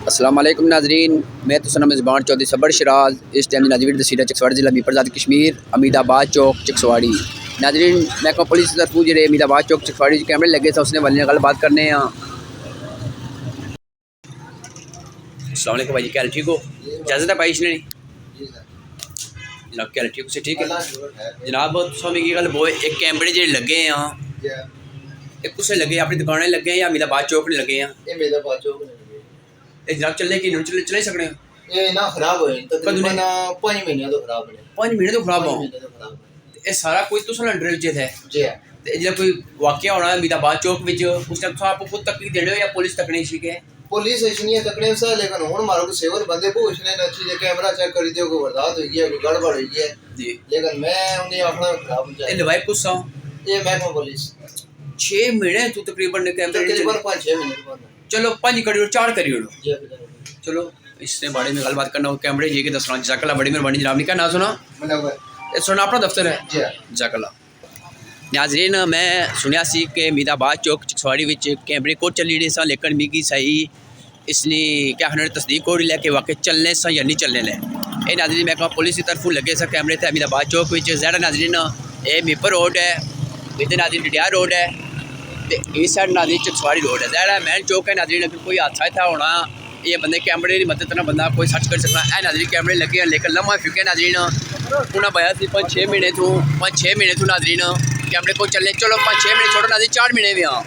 अस्सलाम वालेकुम नाजरीन, मैं तो सनम ज़बान चौधरी सबर शराज। इस टाइम नाजरीन तहसील चकसवाड़ी जिला मीरपुर कश्मीर अमीदाबाद चौक चकसवाड़ी। नाजरीन मैं को पुलिस की तरफ जो अमीदाबाद चौक चकसवाड़ी कैमरे लगे थे उसने वाले गल बात करने हैं। अस्सलाम वालेकुम भाई जी, क्या हाल ठीक हो? इजाज़त है भाई इसने जनाब, क्या हाल ठीक से ठीक है जनाब। स्वामी की गल वो एक कैमरे जो लगे हैं एक कुछ लगे अपनी दुकानें लगे हैं या अमीदाबाद चौक ने लगे हैं? अमीदाबाद चौक ने जनाब चले कि चले सकने ये ना खराब होए तकरीबन 5 महीने तो खराब है। 5 महीने तो खराब हो खराब ये सारा कुछ तो अंडर विच है जी हां। ते जो कोई वाकया होना अमीदाबाद चौक विच उस टाइम आपको खुद तक देने हो या पुलिस तक नहीं सीखे? पुलिस इसलिए तकने से लेकिन हुन मारो को सेवन बंदे को इसने न चीज कैमरा चेक कर दियो को बर्दाश्त हो गया कोई गड़बड़ हो गया जी, लेकिन मैं उन्हें अपना खराब ये दवाई पूछा ये महकमा पुलिस 6 महीने तो तकरीबन कैमरे तकरीबन 5-6 महीने बाद चलो 5 करी 4 करी जी चलो इसने बारे में गलबात करना हो कैमरे जी के दसना जजाकल्ला बड़ी मेहरबानी जनाब। का ना सुना मतलब सुना अपना दफ्तर है जी जजाकल्ला। नाज़रीन मैं सुनिया सी कि अमीदाबाद चौक चकसवाड़ी विच कैमरे को चली रहे सा लेकिन मिगी सही इसने क्या उन्होंने तस्दीक हो रही है कि वाकई चलने सा या नहीं चलने ले। ये नाज़रीन मैं कहा पुलिस की तरफों लगे सा कैमरे थे अमीदाबाद चौक विच ज़्यादा नाज़रीन ये मीपर रोड है इधर नाज़रीन डिडियार रोड है तो इस साइड नाज़रीन चकसवाड़ी रोड है ज़्यादा मैन चौक है नाज़रीन। अगर कोई हादसा था होना ये बंदे कैमरे की मदद ना बंदा कोई सर्च कर सकना है नाज़रीन। कैमरे लगे हैं लेकिन लम्हा फिके नाज़रीन उन्हें पाया 5-6 महीने तो नाज़रीन कैमरे को चलने चलो 5-6 महीने छोड़ो नाज़रीन 4 महीने भी हाँ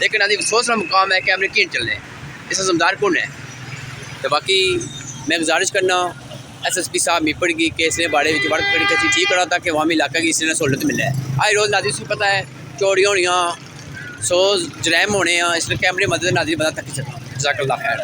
लेकिन नाज़रीन सोचना मुकाम है कैमरे क्यों चलने इसका जिम्मेदार कौन है? तो बाकी मैं गुजारिश करना SSP साहब मीपड़ की कि इसने बाड़े वर्क करके ठीक करा था कि वहाँ इलाका की इसने सहूलत मिले है। आए रोज़ नाज़रीन से पता है चोरियाँ होनियाँ 100 जराइम होने इसलिए कैमरे मदद नाज़रीन बंदा तक सकता। जज़ाकल्लाह खैर।